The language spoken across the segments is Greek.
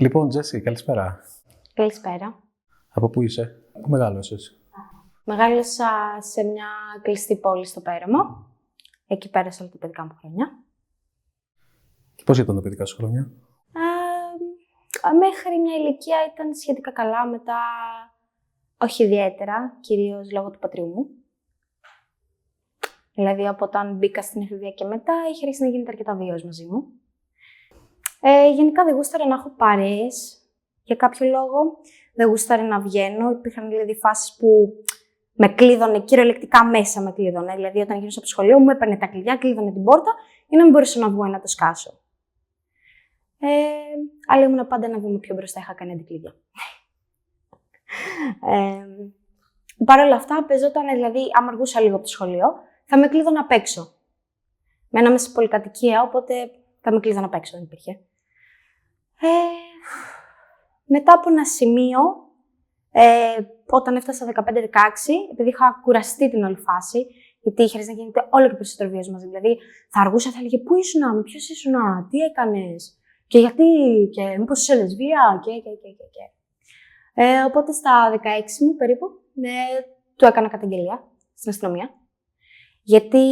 Λοιπόν, Τζέσι, καλησπέρα. Καλησπέρα. Από πού είσαι, πού μεγάλωσες? Μεγάλωσα σε μια κλειστή πόλη στο Πέραμο. Εκεί πέρασα όλα τα παιδικά μου χρόνια. Πώς ήταν τα παιδικά σου χρόνια? Μέχρι μια ηλικία ήταν σχετικά καλά, μετά όχι ιδιαίτερα, κυρίως λόγω του πατριού μου. Δηλαδή, από όταν μπήκα στην εφηβεία και μετά, είχε ρίξει να γίνεται αρκετά βίαιος μαζί μου. Γενικά δεν γούσταρα να έχω παρέες. Για κάποιο λόγο δεν γούσταρα να βγαίνω. Υπήρχαν δηλαδή φάσεις που με κλείδωνε, κυριολεκτικά μέσα με κλείδωνε. Δηλαδή, όταν γύρισα από το σχολείο μου, έπαιρνε τα κλειδιά, κλείδωνε την πόρτα για να μην μπορούσα να βγω ή να το σκάσω. Αλλά ήμουν πάντα ένα βήμα πιο μπροστά, είχα κάνει αντικλείδια. Παρ' όλα αυτά, παίζονταν, δηλαδή, άμα αργούσα λίγο από το σχολείο, θα με κλείδωνα απ' έξω. Μέναμε σε πολυκατοικία, οπότε θα με κλείδωνα απ' έξω, δεν υπήρχε. Μετά από ένα σημείο, όταν έφτασα 15-16, επειδή είχα κουραστεί την όλη φάση, γιατί είχε να γίνεται όλο και περισσότερο βίος μαζί. Δηλαδή, θα αργούσα, θα έλεγε πού ήσουνα, με ποιος ήσουνα, τι έκανες, και γιατί, και μήπως είσαι λεσβία, και. Οπότε στα 16 μου περίπου, του έκανα καταγγελία στην αστυνομία. Γιατί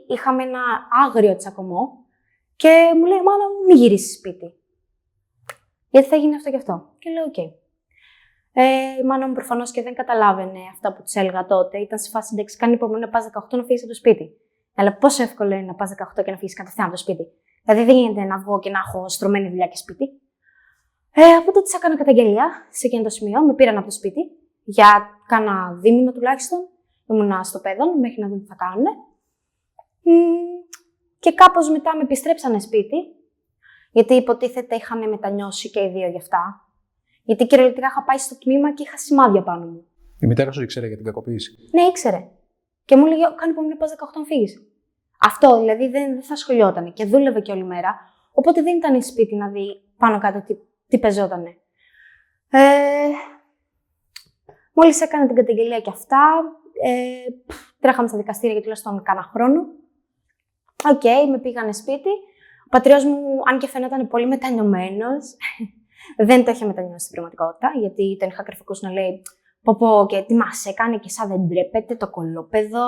είχαμε ένα άγριο τσακωμό και μου λέει: μάνα μου, μην γυρίσεις σπίτι. Γιατί θα γίνει αυτό και αυτό. Και λέω: οκ. Η μάνα μου προφανώς και δεν καταλάβαινε αυτά που της έλεγα τότε. Ήταν σε φάση εντάξει, κάνει υπομονή να πας 18 να φύγεις από το σπίτι. Αλλά πόσο εύκολο είναι να πας 18 και να φύγεις κατευθείαν από το σπίτι. Δηλαδή δεν γίνεται να βγω και να έχω στρωμένη δουλειά και σπίτι. Οπότε της έκανα καταγγελία σε εκείνο το σημείο. Με πήραν από το σπίτι για κάνα δίμηνο τουλάχιστον. Ήμουνα στο παιδόν μέχρι να δουν τι θα κάνουν. Και κάπως μετά με επιστρέψανε σπίτι. Γιατί υποτίθεται είχαν μετανιώσει και οι δύο γι' αυτά. Γιατί κυριολεκτικά είχα πάει στο τμήμα και είχα σημάδια πάνω μου. Η μητέρα σου ήξερε για την κακοποίηση? Ναι, ήξερε. Και μου έλεγε: κάνει υπομονή, πας 18 να φύγεις. Αυτό δηλαδή δεν θα σχολιότανε και δούλευε και όλη μέρα. Οπότε δεν ήταν σπίτι να δει πάνω κάτω τι πεζότανε. Μόλις έκανα την καταγγελία και αυτά, τρέχαμε στα δικαστήρια για τουλάχιστον κάνα χρόνο. Με πήγανε σπίτι. Ο πατριός μου, αν και φαινόταν πολύ μετανιωμένος, δεν το είχε μετανιώσει στην πραγματικότητα, γιατί τον είχα κρυφοκούσει να λέει πω και τι μας έκανε και σαν δεν ντρέπεται το κολόπεδο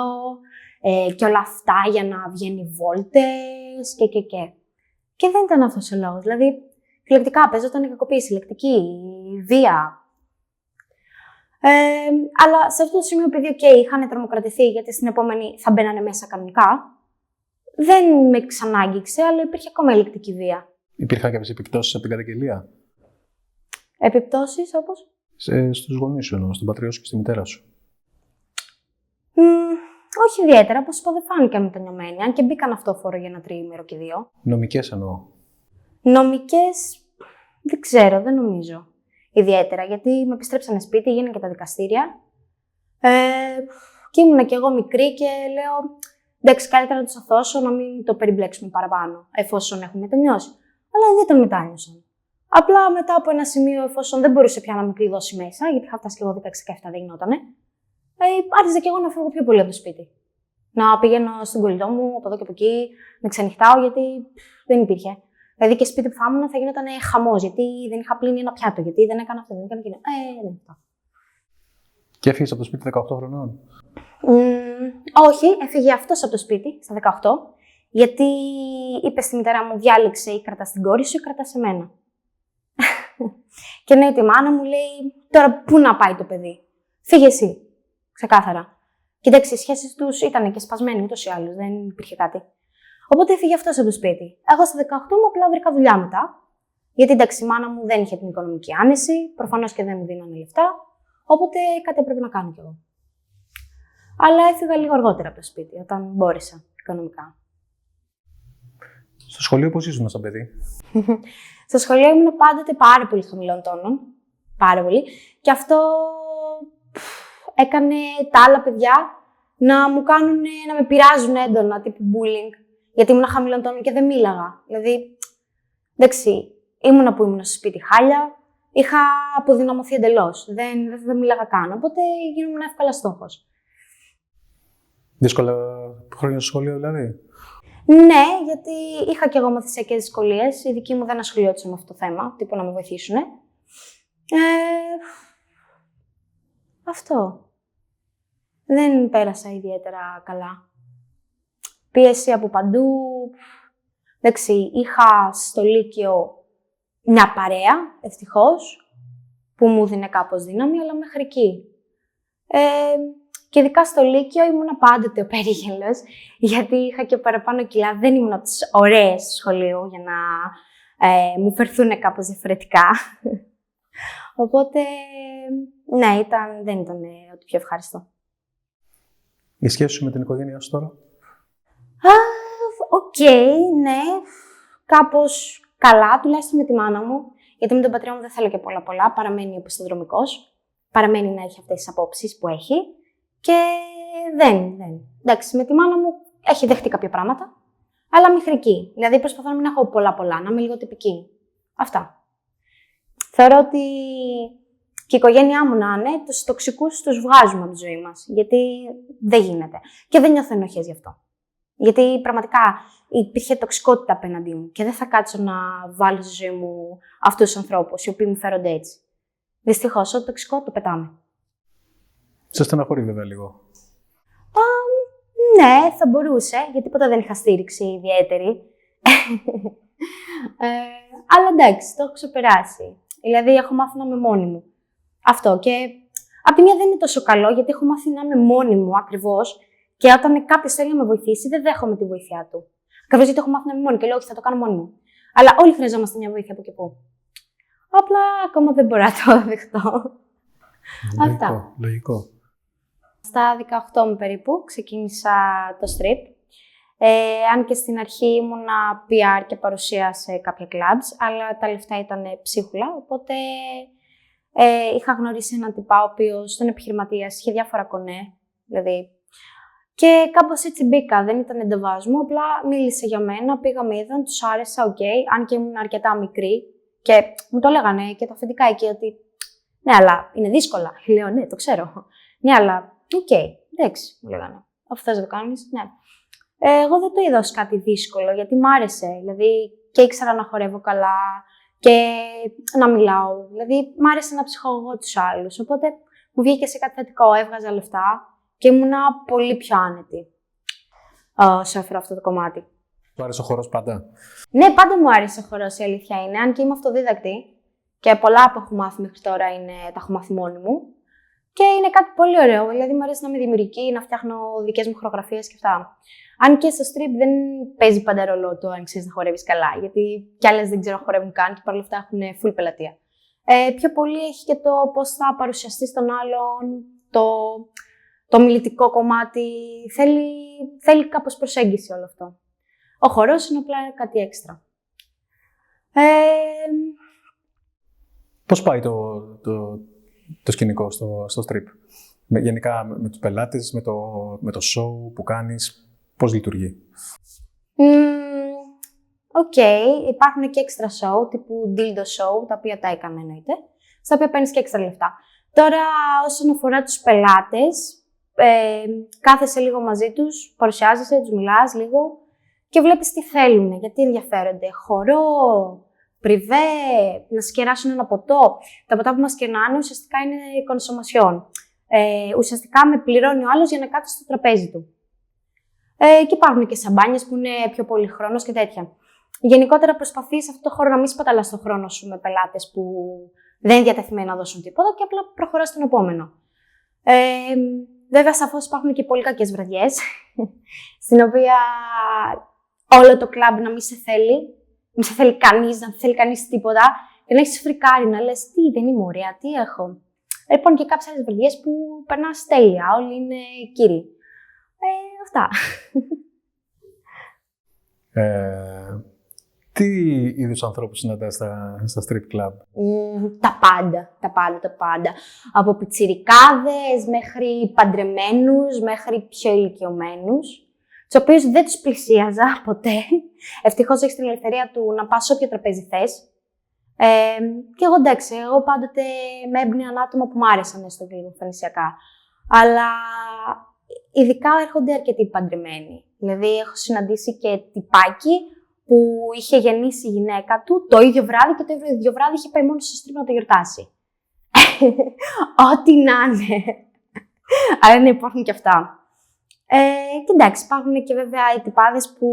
και όλα αυτά για να βγαίνει βόλτες και. Και δεν ήταν αυτός ο λόγος. Δηλαδή, λεκτικά παίζονταν η κακοποίηση, λεκτική, βία. Αλλά σε αυτό το σημείο, επειδή είχαν τρομοκρατηθεί, γιατί στην επόμενη θα μπαίνανε μέσα κανονικά, δεν με ξανάγγιξε, αλλά υπήρχε ακόμα ηλεκτρική βία. Υπήρχαν κάποιες επιπτώσεις από την καταγγελία? Επιπτώσεις όπως? Στους γονείς σου, στον πατριό σου και στη μητέρα σου? Όχι ιδιαίτερα, όπως είπα, δεν φάνηκαν μετανιωμένοι, αν και μπήκαν αυτόφορο για ένα τριήμερο και δύο. Νομικές εννοώ. Νομικές, δεν ξέρω, δεν νομίζω ιδιαίτερα, γιατί με επιστρέψανε σπίτι, γίνανε και τα δικαστήρια. Και ήμουνα κι εγώ μικρή και λέω: εντάξει, καλύτερα να τους αθώσω, να μην το περιμπλέξουμε παραπάνω, εφόσον έχουν μετανιώσει. Αλλά δεν τον μετάνιωσαν. Απλά μετά από ένα σημείο, εφόσον δεν μπορούσε πια να με κλειδώσει μέσα, γιατί είχα φτάσει και εγώ 16-17, δεν γινότανε, άρχισα κι εγώ να φεύγω πιο πολύ από το σπίτι. Να πηγαίνω στον κολλητό μου, από εδώ και από εκεί, να ξενυχτάω, γιατί δεν υπήρχε. Δηλαδή και σπίτι που θα ήμουν θα γινόταν χαμός, γιατί δεν είχα πλύνει ένα πιάτο, γιατί δεν έκανα αυτό, δεν έκανα εκείνο. Δεν αυτό. Και έφυγες από το σπίτι 18 χρονών? Όχι, έφυγε αυτός από το σπίτι στα 18, γιατί είπε στη μητέρα μου: διάλεξε ή κρατάς την κόρη σου ή κρατάς εμένα. Και ναι, τη μάνα μου λέει: τώρα πού να πάει το παιδί, φύγε εσύ. Ξεκάθαρα. Κοίταξε, οι σχέσεις τους ήταν και σπασμένοι ούτως ή άλλως, δεν υπήρχε κάτι. Οπότε έφυγε αυτός από το σπίτι. Εγώ στα 18 μου απλά βρήκα δουλειά μετά. Γιατί εντάξει, η μάνα μου δεν είχε την οικονομική άνεση, προφανώς και δεν μου δίνανε λεφτά. Οπότε κάτι έπρεπε να κάνω κι εγώ. Αλλά έφυγα λίγο αργότερα από το σπίτι, όταν μπόρεσα οικονομικά. Στο σχολείο πώς ήσουν σαν παιδί? Στο σχολείο ήμουν πάντοτε πάρα πολύ χαμηλών τόνων. Πάρα πολύ. Και αυτό έκανε τα άλλα παιδιά να μου κάνουν, να με πειράζουν έντονα, τύπου bullying. Γιατί ήμουν χαμηλών τόνων και δεν μίλαγα. Δηλαδή, εντάξει, ήμουνα που ήμουν στο σπίτι χάλια, είχα αποδυναμωθεί εντελώς. Δεν μίλαγα καν, οπότε γίνομαι εύκολα στόχος. Δύσκολα χρόνια στο σχολείο δηλαδή? Ναι, γιατί είχα και εγώ μαθησιακές δυσκολίες. Οι δικοί μου δεν ασχολιόντουσαν με αυτό το θέμα, τύπου να με βοηθήσουν. Αυτό. Δεν πέρασα ιδιαίτερα καλά. Πίεση από παντού. Εντάξει, είχα στο Λύκειο μια παρέα, ευτυχώς, που μου δίνε κάπως δύναμη, αλλά μέχρι εκεί. Και ειδικά στο Λύκειο ήμουνα πάντοτε ο περίγελος, γιατί είχα και παραπάνω κιλά. Δεν ήμουν από τις ωραίες στο σχολείο για να μου φερθούν κάπως διαφορετικά. Οπότε, ναι, δεν ήταν ό,τι πιο ευχάριστο. Η σχέση σου με την οικογένειά σου τώρα? Οκ, ναι. Κάπως καλά, τουλάχιστον με τη μάνα μου. Γιατί με τον πατέρα μου δεν θέλω και πολλά. Παραμένει οπισθοδρομικός. Παραμένει να έχει αυτές τις απόψεις που έχει. Και δεν. Εντάξει, με τη μάνα μου έχει δεχτεί κάποια πράγματα, αλλά μέχρι εκεί. Δηλαδή προσπαθώ να μην έχω πολλά, να είμαι λίγο τυπική. Αυτά. Θεωρώ ότι και η οικογένειά μου να είναι, τους τοξικούς τους βγάζουμε από τη ζωή μας. Γιατί δεν γίνεται. Και δεν νιώθω ενοχές γι' αυτό. Γιατί πραγματικά υπήρχε τοξικότητα απέναντί μου και δεν θα κάτσω να βάλω στη ζωή μου αυτούς τους ανθρώπους οι οποίοι μου φέρονται έτσι. Δυστυχώς, ό,τι τοξικό το πετάμε. Σε στεναχωρεί βέβαια λίγο. Ναι, θα μπορούσε, γιατί ποτέ δεν είχα στήριξη ιδιαίτερη. Αλλά εντάξει, το έχω ξεπεράσει. Δηλαδή, έχω μάθει να είμαι μόνη μου. Αυτό. Και απ' τη μία δεν είναι τόσο καλό, γιατί έχω μάθει να είμαι μόνη μου ακριβώς. Και όταν κάποιος θέλει να με βοηθήσει, δεν δέχομαι τη βοήθειά του. Ακριβώς γιατί έχω μάθει να είμαι μόνη και λέω: όχι, θα το κάνω μόνη μου. Αλλά όλοι χρειαζόμαστε μια βοήθεια από και πού. Απλά ακόμα δεν μπορώ να το δεχτώ. Αυτά. Λογικό. Στα 18 μου περίπου ξεκίνησα το strip. Αν και στην αρχή ήμουνα PR και παρουσία σε κάποια clubs, αλλά τα λεφτά ήταν ψίχουλα, οπότε είχα γνωρίσει έναν τυπά ο οποίος ήταν επιχειρηματίας, είχε διάφορα κονέ, δηλαδή. Και κάπως έτσι μπήκα, δεν ήταν εντεβάς μου, απλά μίλησε για μένα, πήγα με είδαν, τους άρεσα, αν και ήμουν αρκετά μικρή και μου το λέγανε και τα αφεντικά εκεί ότι ναι, αλλά είναι δύσκολα. Λέω ναι, το ξέρω. Ναι, αλλά εντάξει, μου λέγανε. Αφού θες να το κάνεις, ναι. Εγώ δεν το είδα ως κάτι δύσκολο, γιατί μ' άρεσε. Δηλαδή, και ήξερα να χορεύω καλά και να μιλάω. Δηλαδή, μ' άρεσε να ψυχαγωγώ τους άλλους. Οπότε, μου βγήκε σε κάτι θετικό, έβγαζα λεφτά και ήμουνα πολύ πιο άνετη σε αυτό το κομμάτι. Του άρεσε ο χορός πάντα? Ναι, πάντα μου άρεσε ο χορός, η αλήθεια είναι. Αν και είμαι αυτοδίδακτη και πολλά που έχω μάθει μέχρι τώρα τα έχω μάθει μόνη μου. Και είναι κάτι πολύ ωραίο, δηλαδή μου αρέσει να είμαι δημιουργική, να φτιάχνω δικές μου χορογραφίες και αυτά. Αν και στο strip δεν παίζει πάντα ρόλο το αν ξέρεις να χορεύεις καλά, γιατί κι άλλες δεν ξέρω να χορεύουν καν και παρόλα αυτά έχουν full πελατεία. Πιο πολύ έχει και το πώς θα παρουσιαστεί στον άλλον, το μιλητικό κομμάτι. Θέλει κάπως προσέγγιση όλο αυτό. Ο χορός είναι απλά κάτι έξτρα. Πώς πάει το σκηνικό στο strip? Γενικά με τους πελάτες, με το show που κάνεις, πώς λειτουργεί? Υπάρχουν και έξτρα show, τύπου dildo show, τα οποία τα έκανα εννοείται, στα οποία παίρνεις και έξτρα λεφτά. Τώρα, όσον αφορά τους πελάτες, κάθεσαι λίγο μαζί τους, παρουσιάζεσαι, τους μιλάς λίγο και βλέπεις τι θέλουν, γιατί ενδιαφέρονται. Χορό, πριβέ, να σκεράσουν ένα ποτό. Τα ποτά που μας κερνάνε ουσιαστικά είναι κονσομασιόν. Ουσιαστικά με πληρώνει ο άλλος για να κάτσει στο τραπέζι του. Και υπάρχουν και σαμπάνιες που είναι πιο πολύ χρόνος και τέτοια. Γενικότερα προσπαθείς σε αυτό το χώρο να μην σπαταλάς τον χρόνο σου με πελάτες που δεν είναι διατεθειμένοι να δώσουν τίποτα και απλά προχωράς στον επόμενο. Βέβαια, σαφώς υπάρχουν και πολύ κακές βραδιές, στην οποία όλο το κλαμπ να μην σε θέλει κανείς, να θέλει κανείς τίποτα και να έχεις φρικάρει, να λες τι, δεν είμαι ωραία, τι έχω. Λοιπόν, και κάποιες άλλες βραδιές που περνάς τέλεια, όλοι είναι κύριοι. Αυτά. Τι είδους ανθρώπους συναντάς στα strip club? Τα πάντα. Από πιτσιρικάδες μέχρι παντρεμένους, μέχρι πιο ηλικιωμένους, τους οποίους δεν τους πλησίαζα ποτέ. Ευτυχώς έχεις την ελευθερία του να πας σε όποιο τραπέζι θες. Και εγώ εντάξει, εγώ πάντοτε με έμπνεαν άτομα που μ' άρεσαν στο κλίμα εμφανισιακά. Αλλά ειδικά έρχονται αρκετοί παντρεμένοι. Δηλαδή, έχω συναντήσει και τυπάκι που είχε γεννήσει η γυναίκα του το ίδιο βράδυ και το ίδιο βράδυ είχε πάει μόνο στο στρίβο να το γιορτάσει. Ό,τι να είναι. Αλλά ναι, υπάρχουν και αυτά. Και εντάξει, υπάρχουν και βέβαια οι τυπάδες που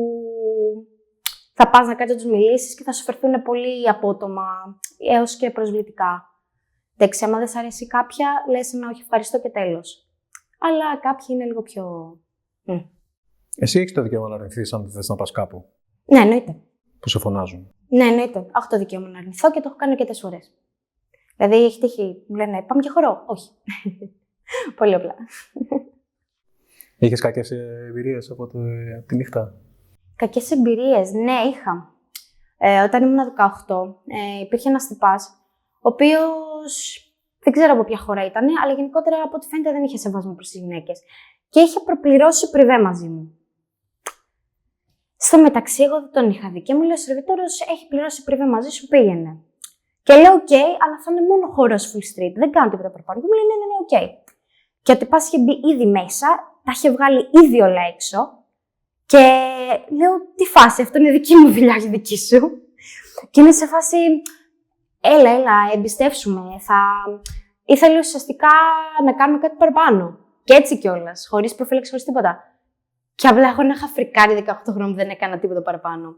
θα πας να κάτσεις να τους μιλήσεις και θα σου φερθούν πολύ απότομα έως και προσβλητικά. Εντάξει, άμα δεν σ' αρέσει κάποια, λες να όχι ευχαριστώ και τέλος. Αλλά κάποιοι είναι λίγο πιο... Εσύ έχεις το δικαίωμα να αρνηθείς αν θες να πας κάπου. Ναι, εννοείται. Που σε φωνάζουν. Ναι, εννοείται. Έχω το δικαίωμα να αρνηθώ και το έχω κάνει αρκετές φορές. Δηλαδή, έχει τύχει, μου λένε πάμε για χορό. Όχι. Πολύ απλά. Είχες κακές εμπειρίες από τη νύχτα? Κακές εμπειρίες, ναι, είχα. Όταν ήμουν 18, υπήρχε ένας τυπάς, ο οποίος δεν ξέρω από ποια χώρα ήταν, αλλά γενικότερα από ό,τι φαίνεται δεν είχε σεβασμό προς τις γυναίκες. Και είχε προπληρώσει πριβέ μαζί μου. Στο μεταξύ, εγώ δεν τον είχα δει και μου λέει ο σερβιτόρος έχει πληρώσει πριβέ μαζί σου, πήγαινε. Και λέω: οκ, αλλά θα είναι μόνο χώρος full street, δεν κάνω τίποτα παραπάνω. Και μου λέει: ναι, οκ. Και ο τυπάς είχε μπει ήδη μέσα, τα είχε βγάλει ήδη όλα έξω. Και λέω: τι φάση, αυτό είναι δική μου δουλειά και δική σου. Και είναι σε φάση: έλα, εμπιστεύσουμε. Ήθελε ουσιαστικά να κάνουμε κάτι παραπάνω. Και έτσι κιόλας, χωρίς προφύλαξη, χωρίς τίποτα. Και απλά εγώ να είχα φρικάρει 18 χρόνων, δεν έκανα τίποτα παραπάνω.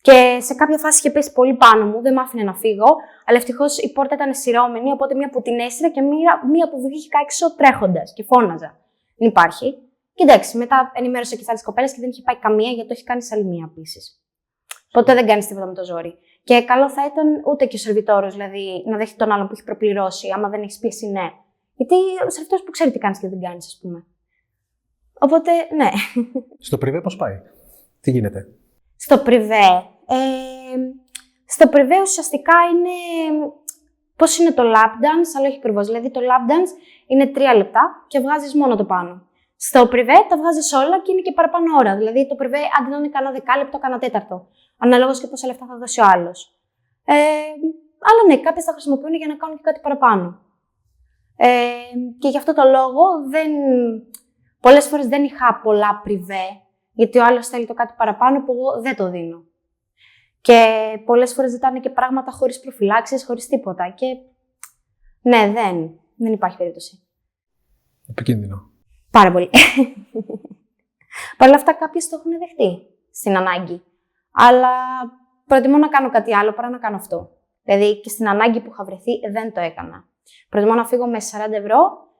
Και σε κάποια φάση είχε πέσει πολύ πάνω μου, δεν μ' άφηνε να φύγω. Αλλά ευτυχώς η πόρτα ήταν σειρώμενη, οπότε μία που την έσυρα και μία που βγήκα έξω τρέχοντας και φώναζα. Δεν υπάρχει. Και εντάξει, μετά ενημέρωσα και τις άλλες κοπέλες και δεν είχε πάει καμία, γιατί το έχει κάνει σε άλλη μία επίσης. Ποτέ δεν κάνεις τίποτα με το ζόρι. Και καλό θα ήταν ούτε και ο σερβιτόρος, δηλαδή να δέχεται τον άλλον που έχει προπληρώσει, άμα δεν έχει πει εσύ ναι. Γιατί ο σερβιτόρος που ξέρει τι κάνεις και δεν κάνεις, ας πούμε. Οπότε, ναι. Στο πριβέ πώς πάει? Τι γίνεται? Στο πριβέ ουσιαστικά είναι πώς είναι το lap dance, αλλά όχι ακριβώς. Δηλαδή το lap dance είναι 3 λεπτά και βγάζεις μόνο το πάνω. Στο πριβέ τα βγάζεις όλα και είναι και παραπάνω ώρα. Δηλαδή το πριβέ αντί να είναι κανένα δεκάλεπτο, κανένα τέταρτο. Αναλόγως και πόσα λεφτά θα δώσει ο άλλος. Αλλά ναι, κάποιες τα χρησιμοποιούν για να κάνουν και κάτι παραπάνω. Και γι' αυτό το λόγο πολλές φορές δεν είχα πολλά πριβέ, γιατί ο άλλος θέλει το κάτι παραπάνω που εγώ δεν το δίνω. Και πολλές φορές ζητάνε και πράγματα χωρίς προφυλάξεις, χωρίς τίποτα. Και ναι, δεν υπάρχει περίπτωση. Επικίνδυνο. Πάρα πολύ. Παρ' όλα αυτά κάποιες το έχουν δεχτεί στην ανάγκη. Αλλά προτιμώ να κάνω κάτι άλλο παρά να κάνω αυτό. Δηλαδή και στην ανάγκη που είχα βρεθεί δεν το έκανα. Προτιμώ να φύγω με 40 ευρώ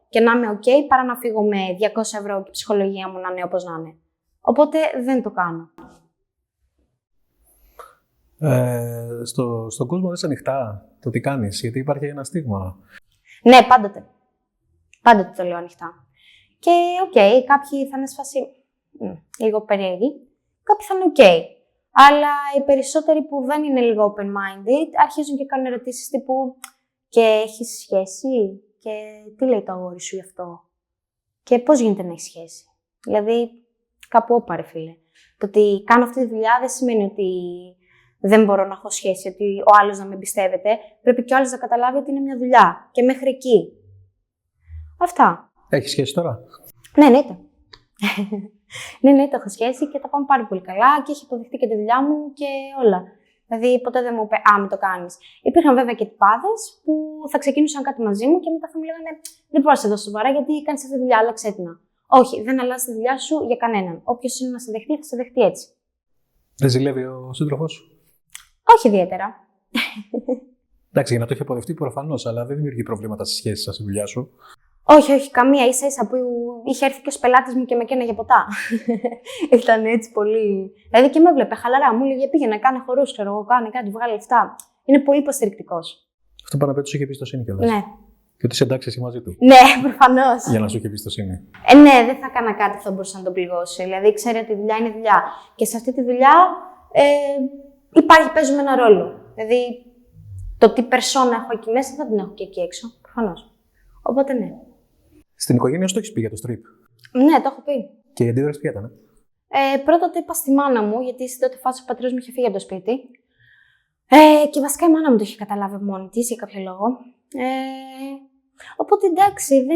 και να είμαι OK παρά να φύγω με 200 ευρώ και η ψυχολογία μου να είναι όπως να είναι. Οπότε δεν το κάνω. Στον κόσμο λες ανοιχτά το τι κάνεις, γιατί υπάρχει ένα στίγμα. Ναι, πάντοτε. Πάντοτε το λέω ανοιχτά. Και κάποιοι θα είναι σε φάση λίγο περίεργοι, κάποιοι θα είναι Αλλά οι περισσότεροι που δεν είναι λίγο open-minded αρχίζουν και κάνουν ερωτήσεις τύπου «Και έχεις σχέση» και «Τι λέει το αγόρι σου γι' αυτό» και «Πώς γίνεται να έχεις σχέση». Δηλαδή, κάπου όπα ρε φίλε. Το ότι κάνω αυτή τη δουλειά δεν σημαίνει ότι δεν μπορώ να έχω σχέση, ότι ο άλλος να με εμπιστεύεται. Πρέπει και ο άλλος να καταλάβει ότι είναι μια δουλειά και μέχρι εκεί. Αυτά. Έχεις σχέση τώρα? Ναι, εννοείται. Ναι, το έχω σχέση και τα πάμε πάρα πολύ καλά και έχει αποδεχτεί και τη δουλειά μου και όλα. Δηλαδή, ποτέ δεν μου είπε μην το κάνεις. Υπήρχαν βέβαια και τυπάδες που θα ξεκίνησαν κάτι μαζί μου και μετά θα μου λέγανε δεν μπορώ να σε δώσω σοβαρά γιατί κάνεις αυτή τη δουλειά, άλλαξε την. Όχι, δεν αλλάζει τη δουλειά σου για κανέναν. Όποιος είναι να σε δεχτεί, θα σε δεχτεί έτσι. Δεν ζηλεύει ο σύντροφός σου? Όχι ιδιαίτερα. Εντάξει, για να το έχει αποδεχτεί προφανώς, αλλά δεν δημιουργεί προβλήματα στη σχέση σας, στη δουλειά σου. Όχι, καμία. Ίσα-ίσα που είχε έρθει και ο πελάτης μου και με καίνε για ποτά. Ήταν έτσι πολύ. Δηλαδή και με έβλεπε χαλαρά. Μου έλεγε πήγαινε, κάνε χορούς, ξέρω εγώ, κάνε κάτι, βγάλε λεφτά. Είναι πολύ υποστηρικτικός. Αυτό πάνω απ' του είχε εμπιστοσύνη κιόλας. Ναι. Και ότι είσαι εντάξει εσύ μαζί του. Ναι, προφανώς. Για να σου είχε εμπιστοσύνη. Ναι, δεν θα έκανα κάτι που θα μπορούσε να τον πληγώσει. Δηλαδή, ξέρει ότι η δουλειά είναι δουλειά. Και σε αυτή τη δουλειά παίζουμε ένα ρόλο. Δηλαδή, το τι περσόνα έχω εκεί μέσα θα την έχω και εκεί έξω. Προφανώς. Οπότε ναι. Στην οικογένεια σου το έχεις πει για το strip? Ναι, το έχω πει. Και η αντίδραση ποια ήταν? Πρώτα το είπα στη μάνα μου, γιατί στην τότε φάση ο πατέρας μου είχε φύγει από το σπίτι. Και βασικά η μάνα μου το είχε καταλάβει μόνη της για κάποιο λόγο. Οπότε εντάξει,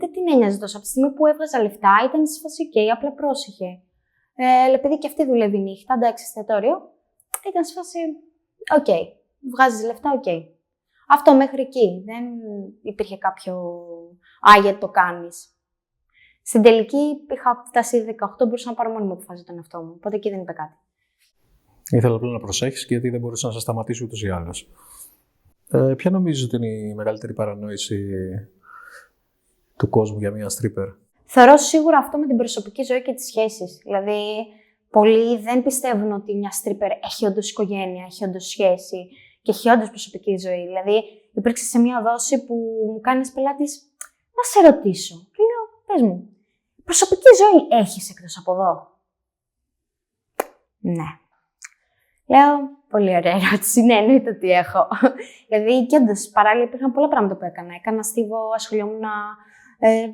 δεν την ένοιαζε τόσο. Από τη στιγμή που έβγαζα λεφτά ήταν σε φάση απλά πρόσεχε. Αλλά επειδή και αυτή δουλεύει νύχτα, εντάξει, εστιατόριο, ήταν σε φάση, οκ, βγάζεις λεφτά, οκ. Αυτό μέχρι εκεί. Δεν υπήρχε κάποιο, γιατί το κάνεις. Στην τελική είχα φτάσει 18, μπορούσα να πάρω μόνη μου αποφάση τον εαυτό μου. Οπότε εκεί δεν είπε κάτι. Ήθελα απλά να προσέχεις γιατί δεν μπορούσα να σε σταματήσω ούτως ή άλλως. Ποια νομίζεις ότι είναι η μεγαλύτερη παρανόηση του κόσμου για μια stripper? Θεωρώ σίγουρα αυτό με την προσωπική ζωή και τις σχέσεις. Δηλαδή, πολλοί δεν πιστεύουν ότι μια stripper έχει όντως οικογένεια, έχει όντως σχέση και έχει όντως προσωπική ζωή. Δηλαδή, υπήρξε σε μια δόση που μου κάνει ένας πελάτης να σε ρωτήσω. Και λέω, πες μου, προσωπική ζωή έχεις εκτός από εδώ? Ναι. Λέω, πολύ ωραία ερώτηση. Ναι, εννοείται ότι έχω. Δηλαδή, και όντως παράλληλα υπήρχαν πολλά πράγματα που έκανα. Έκανα στίβο, ασχολιόμουν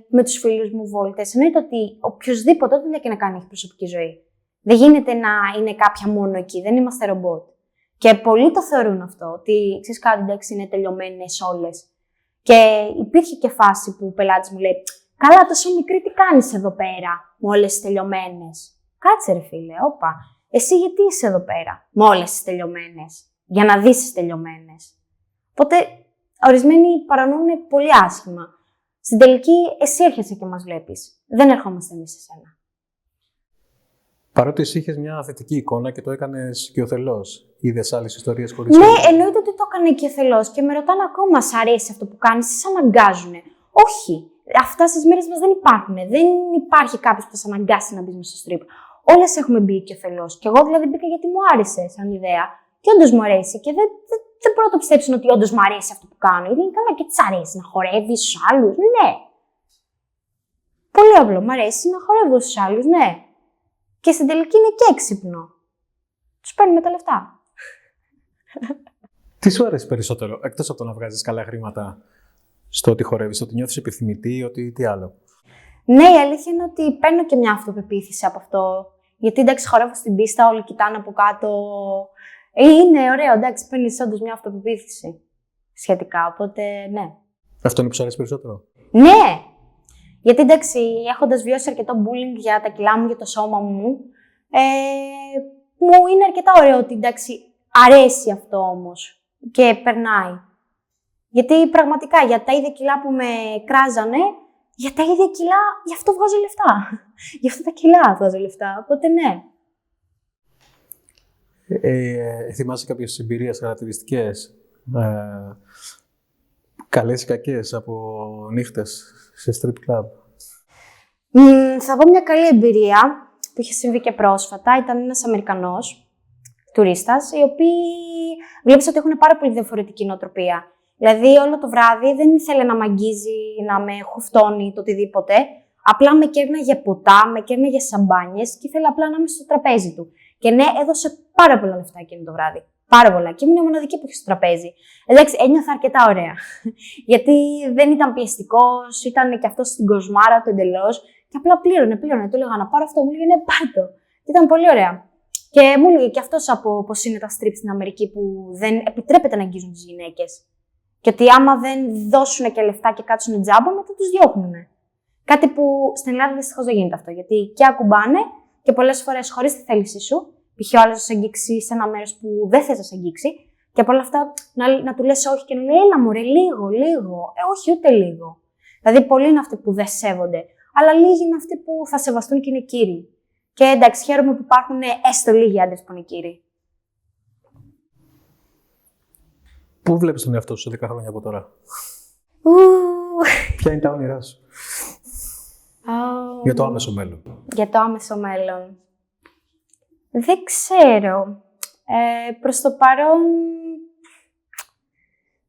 με τους φίλους μου βόλτες. Εννοείται ότι οποιοδήποτε, ό,τι και να κάνει, έχει προσωπική ζωή. Δεν γίνεται να είναι κάποια μόνο εκεί. Δεν είμαστε ρομπότ. Και πολλοί το θεωρούν αυτό, ότι ξέρεις κάτι, εντάξει, είναι τελειωμένες όλες. Και υπήρχε και φάση που ο πελάτης μου λέει: καλά, τόσο μικρή, τι κάνεις εδώ πέρα, με όλες τις τελειωμένες? Κάτσε, ρε φίλε, όπα. Εσύ γιατί είσαι εδώ πέρα, με όλες τις τελειωμένες? Για να δεις τις τελειωμένες. Οπότε, ορισμένοι παρανοούν πολύ άσχημα. Στην τελική, εσύ έρχεσαι και μας βλέπεις. Δεν ερχόμαστε εμείς σε σένα. Παρότι εσύ είχες μια θετική εικόνα και το έκανες οικειοθελώς, είδες άλλες ιστορίες χωρίς? Ναι, εννοείται ότι το έκανε οικειοθελώς και με ρωτάνε ακόμα, σ' αρέσει αυτό που κάνεις, σε αναγκάζουνε? Όχι. Αυτά στις μέρες μας δεν υπάρχουν. Δεν υπάρχει κάποιος που θα σε αναγκάσει να μπεις μέσα στο strip. Όλες έχουμε μπει οικειοθελώς. Και εγώ δηλαδή μπήκα γιατί μου άρεσε σαν ιδέα. Και όντως μου αρέσει. Και δεν μπορώ να το πιστέψουν ότι όντως μου αρέσει αυτό που κάνω. Γιατί είναι καλά και της αρέσει να χορεύει στους άλλους. Ναι. Πολύ απλό. Μου αρέσει να χορεύω στους άλλους, ναι. Και στην τελική είναι και έξυπνο. Τους παίρνουμε τα λεφτά. Τι σου αρέσει περισσότερο, εκτός από το να βγάζεις καλά χρήματα, στο ότι χορεύεις, στο ότι νιώθεις επιθυμητή, ότι τι άλλο? Ναι, η αλήθεια είναι ότι παίρνω και μια αυτοπεποίθηση από αυτό. Γιατί εντάξει, χορεύω στην πίστα, όλοι κοιτάνε από κάτω. Είναι ωραίο, εντάξει, παίρνεις όντως μια αυτοπεποίθηση σχετικά. Οπότε, ναι. Αυτό είναι που σου αρέσει περισσότερο? Ναι! Γιατί εντάξει, έχοντας βιώσει αρκετό bullying για τα κιλά μου, για το σώμα μου, μου είναι αρκετά ωραίο ότι εντάξει, αρέσει αυτό όμως και περνάει. Γιατί πραγματικά για τα ίδια κιλά που με κράζανε, για τα ίδια κιλά, γι' αυτό βγάζω λεφτά. Γι' αυτά τα κιλά βγάζω λεφτά, οπότε ναι. Θυμάσαι κάποιες εμπειρίες χαρακτηριστικές, καλές ή κακές, από νύχτες σε strip club? Θα πω μια καλή εμπειρία που είχε συμβεί και πρόσφατα. Ήταν ένας Αμερικανός τουρίστας, οι οποίοι βλέπεις ότι έχουν πάρα πολύ διαφορετική νοοτροπία. Δηλαδή, όλο το βράδυ δεν ήθελε να μ' αγγίζει, να με χουφτώνει το οτιδήποτε. Απλά με κέρναγε ποτά, με κέρναγε σαμπάνιες και ήθελε απλά να είμαι στο τραπέζι του. Και ναι, έδωσε πάρα πολλά λεφτά εκείνο το βράδυ. Πάρα πολλά. Και ήμουν η μοναδική που είχε στο τραπέζι. Εντάξει, ένιωθα αρκετά ωραία. Γιατί δεν ήταν πιεστικός, ήταν και αυτό στην κοσμάρα του εντελώς. Και απλά πλήρωνε. Του έλεγα να πάρω αυτό, μου έλεγε ναι, πάρ' το. Ήταν πολύ ωραία. Και μου έλεγε και αυτός από πώς είναι τα strips στην Αμερική που δεν επιτρέπεται να αγγίζουν τις γυναίκες. Και ότι άμα δεν δώσουν και λεφτά και κάτσουν τζάμπα, μετά τους διώχνουν. Κάτι που στην Ελλάδα δυστυχώς δεν γίνεται αυτό. Γιατί και ακουμπάνε και πολλές φορές χωρίς τη θέλησή σου. Π.χ. ο άλλος να σε αγγίξει σε ένα μέρος που δεν θες να σε αγγίξει. Και από όλα αυτά να του λες όχι και να λέει έλα μωρέ, λίγο. Όχι, ούτε λίγο. Δηλαδή, πολλοί είναι αυτοί που δεν σέβονται. Αλλά λίγοι είναι αυτοί που θα σεβαστούν και είναι κύριοι. Και εντάξει, χαίρομαι που υπάρχουν έστω λίγοι άντρες που είναι κύριοι. Πού βλέπεις τον εαυτό σου σε 10 χρόνια από τώρα? Ποια είναι τα όνειρά σου για το άμεσο μέλλον? Για το άμεσο μέλλον. Δεν ξέρω. Προς το παρόν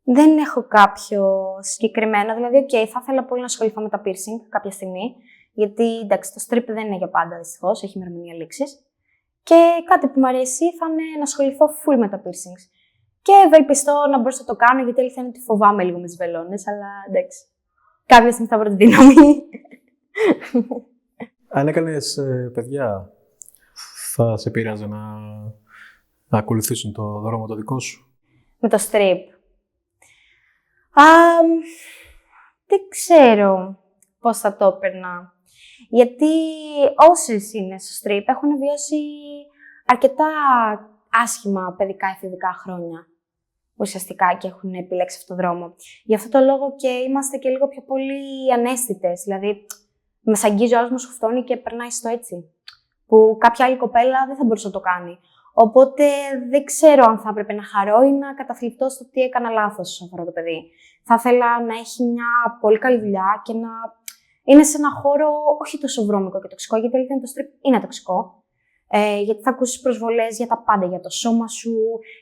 δεν έχω κάποιο συγκεκριμένο. Δηλαδή, θα ήθελα πολύ να ασχοληθώ με τα piercing κάποια στιγμή. Γιατί εντάξει, το strip δεν είναι για πάντα δυστυχώς, έχει ημερομηνία λήξης. Και κάτι που μου αρέσει θα είναι να ασχοληθώ full με τα piercings. Και ευελπιστώ να μπορέσω να το κάνω, γιατί αλήθεια είναι ότι φοβάμαι λίγο με τις βελόνες, αλλά εντάξει. Κάποια στιγμή θα βρω τη δύναμη. Αν έκανες παιδιά, θα σε πείραζε να ακολουθήσουν το δρόμο το δικό σου? Με το strip. Δεν ξέρω πώς θα το έπαιρνα. Γιατί όσες είναι στο strip έχουν βιώσει αρκετά άσχημα παιδικά εφηβικά χρόνια ουσιαστικά και έχουν επιλέξει αυτόν τον δρόμο. Γι' αυτό το λόγο και είμαστε και λίγο πιο πολύ αναίσθητες. Δηλαδή, μας αγγίζει ο άλλος, μας χουφτώνει και περνάει στο έτσι. Που κάποια άλλη κοπέλα δεν θα μπορούσε να το κάνει. Οπότε δεν ξέρω αν θα έπρεπε να χαρώ ή να καταθλιπτώ στο τι έκανα λάθος σε αυτό το παιδί. Θα ήθελα να έχει μια πολύ καλή δουλειά και να είναι σε ένα χώρο όχι τόσο βρώμικο και τοξικό, γιατί αλήθεια είναι το strip είναι τοξικό. Γιατί θα ακούσεις προσβολές για τα πάντα, για το σώμα σου,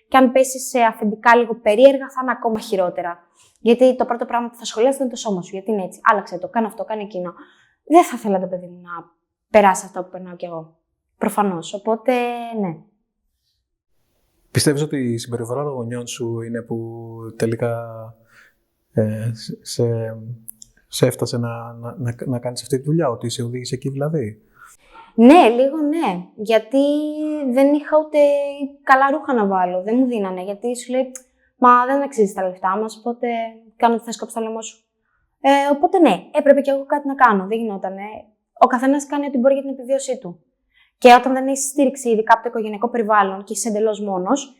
και αν πέσεις σε αφεντικά λίγο περίεργα θα είναι ακόμα χειρότερα. Γιατί το πρώτο πράγμα που θα σχολιάζεται είναι το σώμα σου, γιατί είναι έτσι. Άλλαξε το, κάνε αυτό, κάνε εκείνο. Δεν θα ήθελα το παιδί μου να περάσει αυτό που περνάω κι εγώ. Προφανώς. Οπότε, ναι. Πιστεύεις ότι η συμπεριφορά των γονιών σου είναι που τελικά σε έφτασε να κάνεις αυτή τη δουλειά, ότι σε οδήγησε εκεί δηλαδή? Ναι, λίγο ναι. Γιατί δεν είχα ούτε καλά ρούχα να βάλω. Δεν μου δίνανε. Γιατί σου λέει, μα δεν αξίζει τα λεφτά μας, οπότε κάνω ό,τι θα σκόψει το λαιμό σου. Οπότε ναι, έπρεπε κι εγώ κάτι να κάνω. Δεν γινότανε. Ο καθένας κάνει ό,τι μπορεί για την επιβίωσή του. Και όταν δεν έχει στήριξη, ειδικά από το οικογενειακό περιβάλλον και είσαι εντελώς μόνος,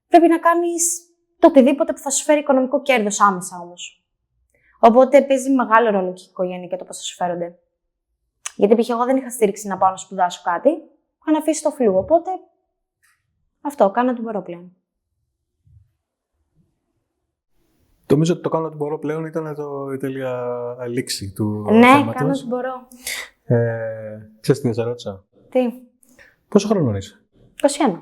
πρέπει να κάνεις το οτιδήποτε που θα σου φέρει οικονομικό κέρδος άμεσα όμως. Οπότε παίζει μεγάλο ρόλο και η οικογένεια και το πώς θα σου φέρονται. Γιατί π.χ. εγώ δεν είχα στήριξη να πάω να σπουδάσω κάτι, είχα να αφήσει το φλού. Οπότε αυτό, κάνω ό,τι μπορώ πλέον. Νομίζω ότι το κάνω ό,τι μπορώ πλέον ήταν η τέλεια λήξη του Ναι, θέματος. κάνω ό,τι μπορώ. Ξέρεις τι σε ρώτησα? Τι? Πόσο χρόνο είσαι? 21.